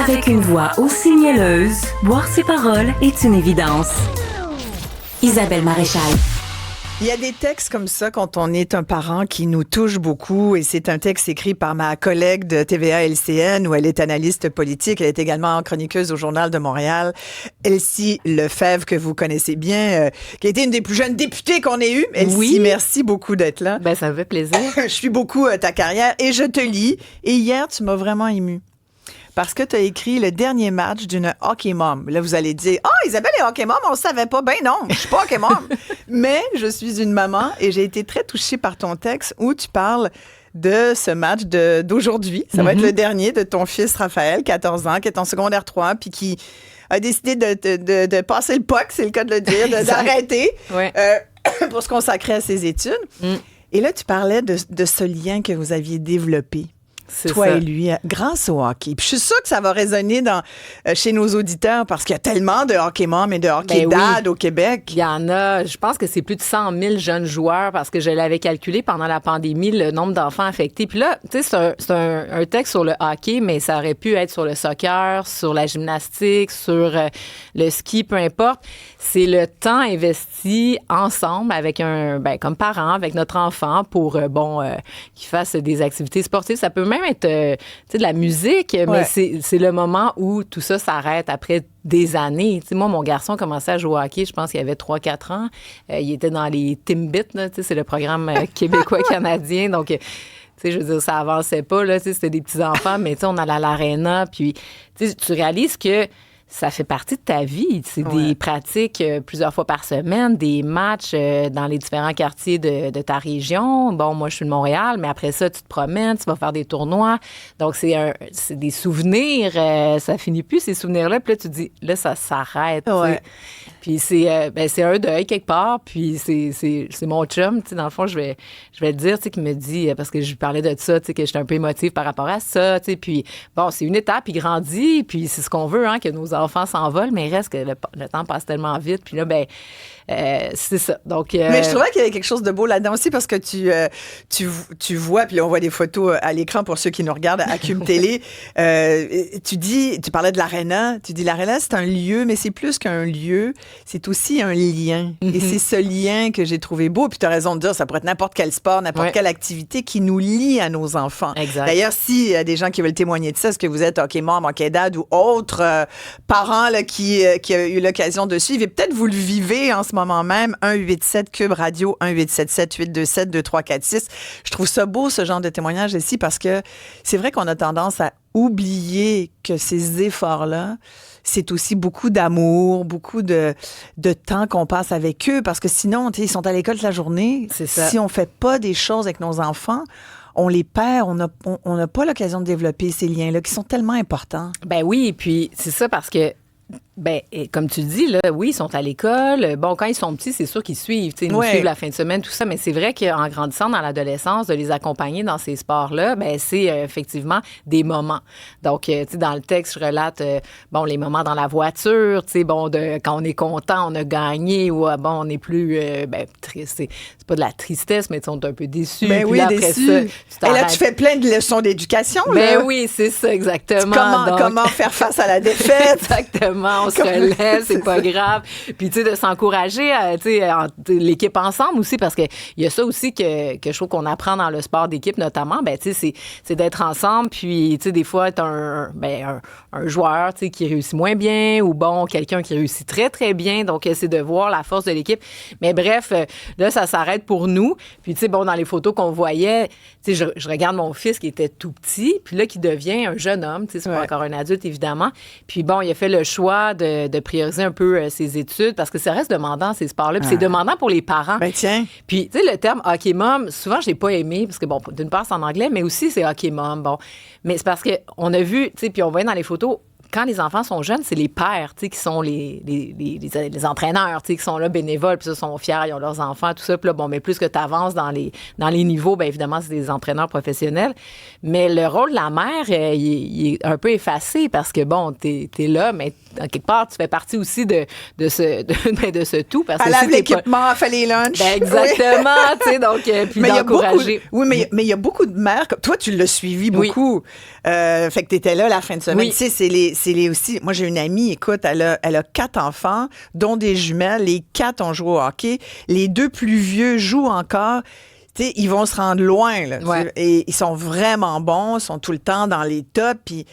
Avec une voix aussi mielleuse, boire ses paroles est une évidence. Isabelle Maréchal. Il y a des textes comme ça quand on est un parent qui nous touche beaucoup et c'est un texte écrit par ma collègue de TVA LCN où elle est analyste politique. Elle est également chroniqueuse au Journal de Montréal. Elsie Lefebvre, que vous connaissez bien, qui a été une des plus jeunes députées qu'on ait eues. Elsie, oui. Merci beaucoup d'être là. Ben, ça me fait plaisir. Je suis beaucoup ta carrière et je te lis. Et hier, tu m'as vraiment émue. Parce que tu as écrit le dernier match d'une hockey mom. Là, vous allez dire, Isabelle est hockey mom, on le savait pas. Ben non, je suis pas hockey mom. Mais je suis une maman et j'ai été très touchée par ton texte où tu parles de ce match d'aujourd'hui. Ça va être le dernier de ton fils Raphaël, 14 ans, qui est en secondaire 3, puis qui a décidé de passer le puck, c'est le cas de le dire, d'arrêter pour se consacrer à ses études. Et là, tu parlais de ce lien que vous aviez développé. C'est toi ça. et lui, grâce au hockey. Puis je suis sûre que ça va résonner chez nos auditeurs parce qu'il y a tellement de hockey mom et de hockey dad au Québec. Il y en a. Je pense que c'est plus de 100 000 jeunes joueurs parce que je l'avais calculé pendant la pandémie, le nombre d'enfants affectés. Puis là, tu sais, c'est un texte sur le hockey, mais ça aurait pu être sur le soccer, sur la gymnastique, sur le ski, peu importe. C'est le temps investi ensemble avec comme parents, avec notre enfant pour, qu'il fasse des activités sportives. Ça peut même être de la musique, mais c'est le moment où tout ça s'arrête après des années. Tu sais, moi, mon garçon commençait à jouer au hockey, je pense qu'il avait 3-4 ans. Il était dans les Timbits, là, tu sais, c'est le programme québécois-canadien. Donc, tu sais, je veux dire, ça avançait pas, là, tu sais, c'était des petits-enfants, mais tu sais, on allait à l'aréna, puis tu sais, tu réalises que ça fait partie de ta vie. C'est des pratiques plusieurs fois par semaine, des matchs dans les différents quartiers de ta région. Bon, moi, je suis de Montréal, mais après ça, tu te promènes, tu vas faire des tournois. Donc, c'est des souvenirs. Ça finit plus, ces souvenirs-là. Puis là, tu te dis, là, ça s'arrête. Ouais. Puis c'est un deuil quelque part. Puis c'est mon chum, tu sais, dans le fond, je vais te dire, tu sais, qui me dit, parce que je lui parlais de ça, tu sais, que j'étais un peu émotive par rapport à ça, tu sais. Puis bon, c'est une étape, il grandit, puis c'est ce qu'on veut, hein, que nos enfants s'envolent, mais il reste que le temps passe tellement vite. Puis là, c'est ça. Donc, mais je trouvais qu'il y avait quelque chose de beau là-dedans aussi parce que tu vois, puis là, on voit des photos à l'écran pour ceux qui nous regardent à Cube Télé. Tu parlais de l'aréna. Tu dis l'aréna, c'est un lieu, mais c'est plus qu'un lieu. C'est aussi un lien. Et c'est ce lien que j'ai trouvé beau. Puis tu as raison de dire, ça pourrait être n'importe quel sport, n'importe quelle activité qui nous lie à nos enfants. Exact. D'ailleurs, s'il y a des gens qui veulent témoigner de ça, est-ce que vous êtes hockey mom, hockey dad ou autre parents là, qui a eu l'occasion de suivre et peut-être vous le vivez en ce moment même, 187 Cube Radio, 1877-827-2346. Je trouve ça beau, ce genre de témoignage ici, parce que c'est vrai qu'on a tendance à oublier que ces efforts-là, c'est aussi beaucoup d'amour, beaucoup de temps qu'on passe avec eux, parce que sinon, ils sont à l'école toute la journée. C'est ça. Si on fait pas des choses avec nos enfants, on les perd, on n'a pas l'occasion de développer ces liens-là qui sont tellement importants. Ben oui, puis c'est ça parce que comme tu dis, là, oui, ils sont à l'école. Bon, quand ils sont petits, c'est sûr qu'ils suivent. Ils nous suivent la fin de semaine, tout ça. Mais c'est vrai qu'en grandissant dans l'adolescence, de les accompagner dans ces sports-là, c'est effectivement des moments. Donc, tu sais, dans le texte, je relate, les moments dans la voiture, tu sais, quand on est content, on a gagné, ou on n'est plus triste. C'est pas de la tristesse, mais on est un peu déçu. Ben oui, déçu. Et là, tu fais plein de leçons d'éducation. Ben oui, c'est ça, exactement. Comment faire face à la défaite. Exactement. On se relève, c'est pas grave. Puis, tu sais, de s'encourager, l'équipe ensemble aussi, parce qu'il y a ça aussi que je trouve qu'on apprend dans le sport d'équipe, notamment, tu sais, c'est d'être ensemble. Puis, tu sais, des fois, t'as un joueur, tu sais, qui réussit moins bien ou quelqu'un qui réussit très, très bien. Donc, c'est de voir la force de l'équipe. Mais bref, là, ça s'arrête pour nous. Puis, tu sais, dans les photos qu'on voyait, tu sais, je regarde mon fils qui était tout petit, puis là, qui devient un jeune homme. Tu sais, c'est pas encore un adulte, évidemment. Puis, il a fait le choix de prioriser un peu ses études parce que ça reste demandant, ces sports-là. Puis c'est demandant pour les parents. Ben tiens. Puis, tu sais, le terme hockey mom, souvent, je l'ai pas aimé parce que, d'une part, c'est en anglais, mais aussi, c'est hockey mom. Bon. Mais c'est parce qu'on a vu, tu sais, puis on voyait dans les photos, quand les enfants sont jeunes, c'est les pères, tu sais, qui sont les entraîneurs, tu sais, qui sont là bénévoles, puis ça, sont fiers, ils ont leurs enfants, tout ça. Puis là, bon, mais plus que tu avances dans les niveaux, bien évidemment, c'est des entraîneurs professionnels. Mais le rôle de la mère, il est un peu effacé parce que, bon, t'es là, mais quelque part, tu fais partie aussi de ce tout. Parce que elle lave l'équipement, elle fait les lunchs. Ben exactement, tu sais, donc, puis d'encourager. Mais il y a beaucoup de mères, comme toi, tu l'as suivi beaucoup. Fait que tu étais là la fin de semaine. Oui. Tu sais, c'est les aussi. Moi, j'ai une amie, écoute, elle a 4 enfants, dont des jumelles. Les 4 ont joué au hockey. Les 2 plus vieux jouent encore. Tu sais, ils vont se rendre loin, là. Ouais. Et ils sont vraiment bons, ils sont tout le temps dans les tops. Puis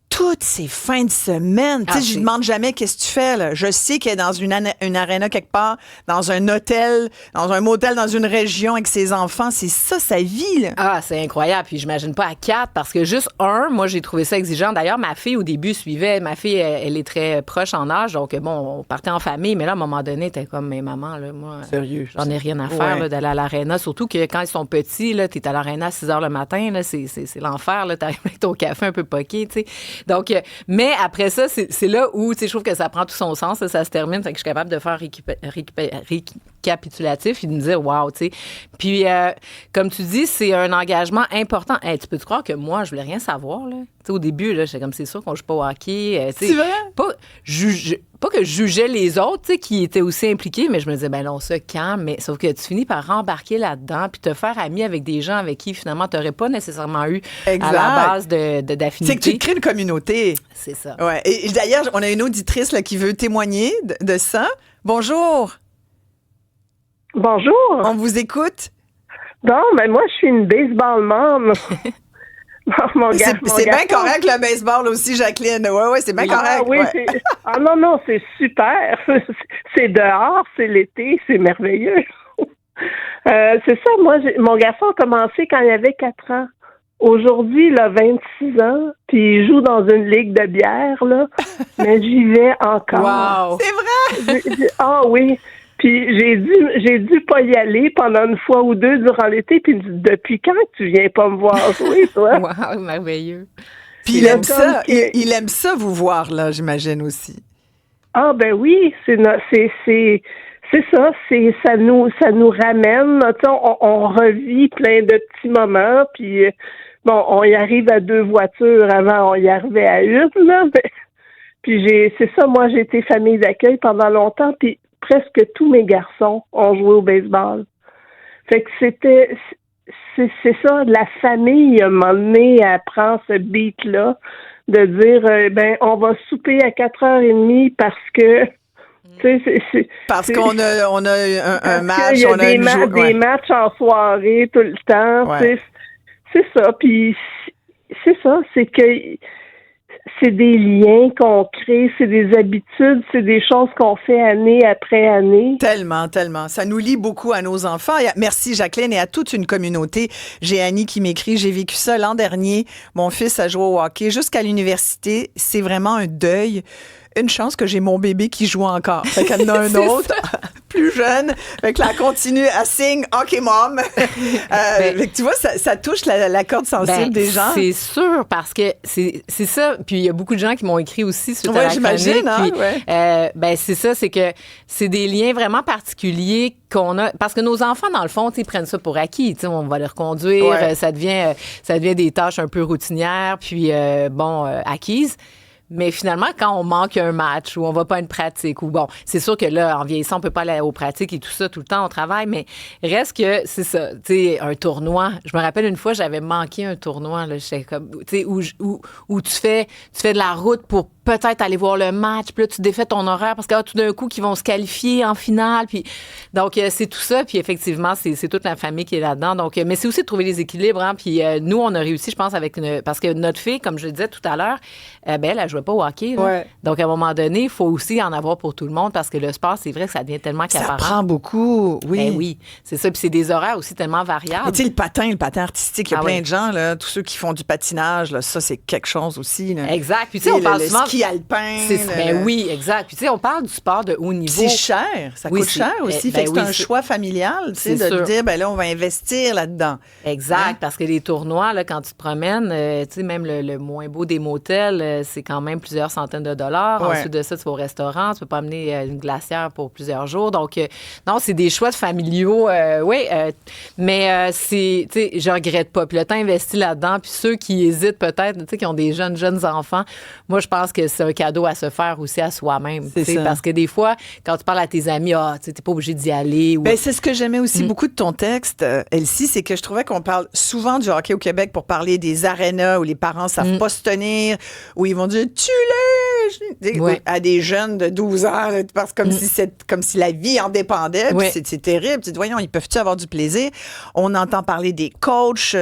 toutes ces fins de semaine, tu sais, je lui demande jamais qu'est-ce que tu fais, là. Je sais qu'elle est dans une aréna quelque part, dans un hôtel, dans un motel, dans une région avec ses enfants. C'est ça, sa vie, là. Ah, c'est incroyable. Puis j'imagine pas à 4 parce que juste moi, j'ai trouvé ça exigeant. D'ailleurs, ma fille, au début, suivait. Ma fille, elle est très proche en âge. Donc, bon, on partait en famille. Mais là, à un moment donné, t'es comme, mais maman, là, moi, sérieux, j'en ai rien à faire là, d'aller à l'aréna. Surtout que quand ils sont petits, là, t'es à l'aréna à 6 heures le matin, là, c'est l'enfer, là. T'arrives avec ton café un peu poqué, tu sais. Donc, mais après ça, c'est là où, tu sais, je trouve que ça prend tout son sens, là, ça se termine, fait que je suis capable de faire récapitulatif et de me dire, wow, tu sais. Puis, comme tu dis, c'est un engagement important. Hey, tu peux te croire que moi, je voulais rien savoir, là? Tu sais, au début, là, j'étais comme, c'est sûr qu'on joue pas au hockey. C'est vrai? Pas que je jugeais les autres, tu sais, qui étaient aussi impliqués, mais je me disais, ben non, ça, quand? Mais sauf que tu finis par rembarquer là-dedans puis te faire ami avec des gens avec qui, finalement, tu n'aurais pas nécessairement eu à la base d'affinité. C'est que tu te crées une communauté. C'est ça. Ouais. Et d'ailleurs, on a une auditrice là, qui veut témoigner de ça. Bonjour. Bonjour. On vous écoute. Non, mais moi, je suis une baseball mom. C'est bien correct le baseball aussi, Jacqueline. Oui, c'est bien correct. Oui, ouais. non, c'est super. C'est dehors, c'est l'été, c'est merveilleux. C'est ça, moi, mon garçon a commencé quand il avait 4 ans. Aujourd'hui, il a 26 ans, puis il joue dans une ligue de bière, là. Mais j'y vais encore. Wow! C'est vrai? Ah oui. Puis j'ai dû pas y aller pendant une fois ou deux durant l'été. Puis depuis quand tu viens pas me voir jouer, toi? Wow, merveilleux. Puis il aime ça. Il aime ça vous voir, là, j'imagine aussi. Ah ben oui, c'est ça. Ça nous ramène. On revit plein de petits moments. Puis bon, on y arrive à 2 voitures avant, on y arrivait à une. Là, puis c'est ça. Moi, j'ai été famille d'accueil pendant longtemps. Puis presque tous mes garçons ont joué au baseball. Fait que c'est ça, la famille, à un moment donné, elle prend ce beat-là de dire, on va souper à 4h30 parce que, parce qu'on a un match, il y a on a des matchs en soirée tout le temps, ouais. C'est ça, puis c'est ça, c'est que c'est des liens qu'on crée, c'est des habitudes, c'est des choses qu'on fait année après année. Tellement, tellement. Ça nous lie beaucoup à nos enfants. Merci Jacqueline et à toute une communauté. J'ai Annie qui m'écrit, j'ai vécu ça l'an dernier. Mon fils a joué au hockey jusqu'à l'université. C'est vraiment un deuil. Une chance que j'ai mon bébé qui joue encore. Fait qu'elle en a un autre, plus jeune. Fait que là, elle continue à sing Hockey Mom. Fait que tu vois, ça touche la corde sensible des gens. C'est sûr, parce que c'est ça. Puis il y a beaucoup de gens qui m'ont écrit aussi suite à la j'imagine, chronique. Puis, c'est ça, c'est que c'est des liens vraiment particuliers qu'on a. Parce que nos enfants, dans le fond, ils prennent ça pour acquis. On va les reconduire. Ça devient des tâches un peu routinières, puis acquises. Mais finalement, quand on manque un match ou on va pas à une pratique, ou bon, c'est sûr que là, en vieillissant, on peut pas aller aux pratiques et tout ça tout le temps au travail, mais reste que c'est ça, tu sais, un tournoi. Je me rappelle une fois, j'avais manqué un tournoi, là, j'étais comme, tu sais, où tu fais de la route pour peut-être aller voir le match, puis là, tu défais ton horaire parce que tout d'un coup, qu'ils vont se qualifier en finale, puis donc, c'est tout ça, puis effectivement, c'est toute la famille qui est là-dedans, donc, mais c'est aussi de trouver les équilibres, hein, puis nous, on a réussi, je pense, parce que notre fille, comme je le disais tout à l'heure, elle jouait pas au hockey, là. Ouais. Donc, à un moment donné, il faut aussi en avoir pour tout le monde parce que le sport, c'est vrai que ça devient tellement accaparant. Ça prend beaucoup, oui. Ben oui, c'est ça, puis c'est des horaires aussi tellement variables. Tu sais, le patin artistique, il y a plein de gens, là, tous ceux qui font du patinage, là, ça, c'est quelque chose aussi. Là. Exact. Puis, tu sais, on parle souvent... Le ski alpin. Oui, exact. Puis, tu sais, on parle du sport de haut niveau. C'est cher. Ça coûte cher aussi. Fait que c'est un choix familial, tu sais, de dire, ben là, on va investir là-dedans. Exact. Hein? Parce que les tournois, là, quand tu te promènes, tu sais, même le moins beau des motels, c'est quand même plusieurs centaines de dollars. Ouais. Ensuite de ça, tu vas au restaurant, tu peux pas amener une glacière pour plusieurs jours. Donc, non, c'est des choix de familiaux, mais c'est, tu sais, je regrette pas. Puis le temps investi là-dedans, puis ceux qui hésitent peut-être, tu sais, qui ont des jeunes enfants, moi, je pense que c'est un cadeau à se faire aussi à soi-même. C'est ça. Parce que des fois, quand tu parles à tes amis, tu sais, t'es pas obligé d'y aller. Ou... Ben, c'est ce que j'aimais aussi beaucoup de ton texte, Elsie, c'est que je trouvais qu'on parle souvent du hockey au Québec pour parler des arénas où les parents savent pas se tenir, où ils vont dire « tue-les! Ouais. » à des jeunes de 12 ans, là, parce que comme si la vie en dépendait. Puis Ouais. c'est terrible. Tu dis, voyons, ils peuvent-tu avoir du plaisir? On entend parler des coachs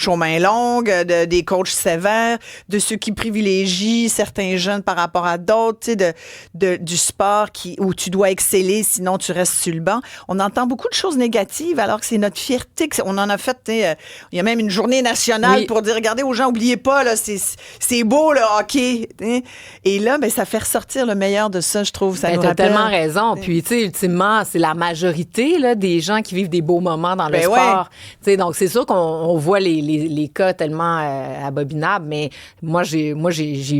aux mains longues, des coachs sévères, de ceux qui privilégient certains jeunes par rapport à d'autres, tu sais, du sport où tu dois exceller, sinon tu restes sur le banc. On entend beaucoup de choses négatives, alors que c'est notre fierté. On en a fait, il y a même une journée nationale pour dire, regardez aux gens, oubliez pas, là, c'est beau le hockey. T'sais. Et là, ben, ça fait ressortir le meilleur de ça, je trouve. Ça nous t'as rappelle. tellement raison. Puis, tu sais, ultimement, c'est la majorité là, des gens qui vivent des beaux moments dans le Ben sport. Tu sais, donc, c'est sûr qu'on voit les cas tellement abominables, mais moi, j'ai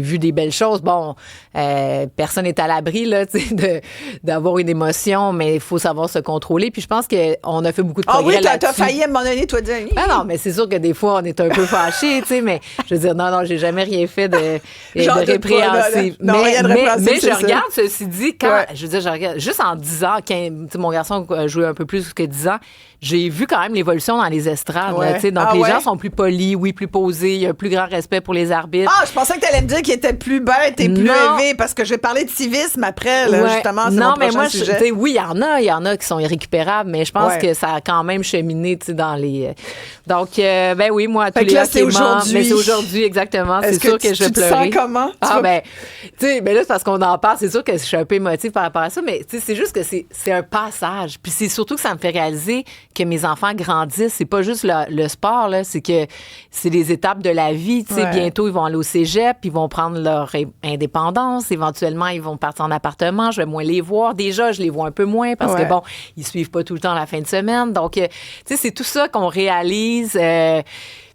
vu des belles choses. Bon, personne n'est à l'abri là, tu sais, d'avoir une émotion, mais il faut savoir se contrôler. Puis, je pense qu'on a fait beaucoup de progrès oui, là-dessus. t'as failli à un moment donné, toi, dire... Non, mais c'est sûr que des fois, on est un peu fâchés, tu sais, mais je veux dire, non, j'ai jamais rien fait de répréhensible. Non, rien de répréhensible, mais c'est je ça. regarde, ceci dit, quand, Ouais. je veux dire, je regarde, juste en 10 ans, quand mon garçon a joué un peu plus que 10 ans, j'ai vu quand même l'évolution dans les estrades, Ouais. là, tu sais. Donc, les gens sont plus polis, plus posés, il y a un plus grand respect pour les arbitres. Ah, je pensais que tu allais me dire qu'il était plus bête et plus Non. élevé, parce que je vais parler de civisme après, là, Ouais. justement, c'est non, mon mais prochain moi, sujet. tu sais, oui, il y en a qui sont irrécupérables, mais je pense Ouais. que ça a quand même cheminé, tu sais, dans les... Donc, ben oui, moi, tous Fait que les là, hockey c'est membres, aujourd'hui. mais c'est aujourd'hui, exactement. Est-ce C'est que sûr que je vais tu te pleurer. sens comment? Tu Ah, vas- ben, tu sais, ben là, c'est parce qu'on en parle. C'est sûr que je suis un peu émotive par rapport à ça, mais tu sais, c'est juste que c'est un passage. Puis c'est surtout que ça me fait réaliser que mes enfants grandissent. C'est pas juste le sport, là, c'est que c'est des étapes de la vie. Tu sais, Ouais. bientôt, ils vont aller au cégep, ils vont prendre leur indépendance. Éventuellement, ils vont partir en appartement. Je vais moins les voir. Déjà, je les vois un peu moins parce Ouais. que, bon, ils suivent pas tout le temps la fin de semaine. Donc, tu sais, c'est tout ça qu'on réalise.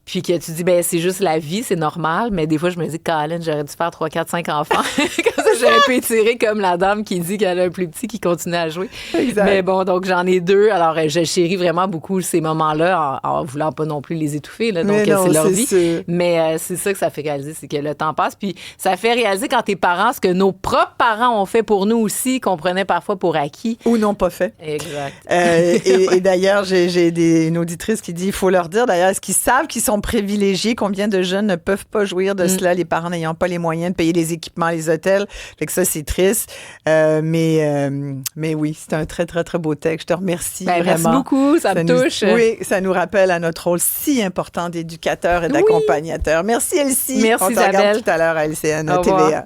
Puis que tu dis, ben c'est juste la vie, c'est normal. Mais des fois, je me dis, Colin, j'aurais dû faire 3, 4, 5 enfants. Comme ça, j'aurais pu étirer comme la dame qui dit qu'elle a un plus petit qui continue à jouer. Exact. Mais bon, donc j'en ai 2. Alors, je chéris vraiment beaucoup ces moments-là en voulant pas non plus les étouffer. Là, donc, Mais non, c'est leur c'est vie. sûr. Mais c'est ça que ça fait réaliser, c'est que le temps passe. Puis ça fait réaliser quand tes parents, ce que nos propres parents ont fait pour nous aussi, qu'on prenait parfois pour acquis. Ou non pas fait. Exact. Et d'ailleurs, j'ai une auditrice qui dit, il faut leur dire, d'ailleurs, est-ce qu'ils savent qu'ils sont privilégiés? Combien de jeunes ne peuvent pas jouir de cela, les parents n'ayant pas les moyens de payer les équipements, les hôtels? Fait que ça, c'est triste. Mais oui, c'est un très, très, très beau texte. Je te remercie Ben, vraiment. merci beaucoup, ça me touche. Oui, ça nous rappelle à notre rôle si important d'éducateur et d'accompagnateur. Merci, Elsie. Merci, On te regarde Isabelle. tout à l'heure à LCN, à Au revoir. TVA.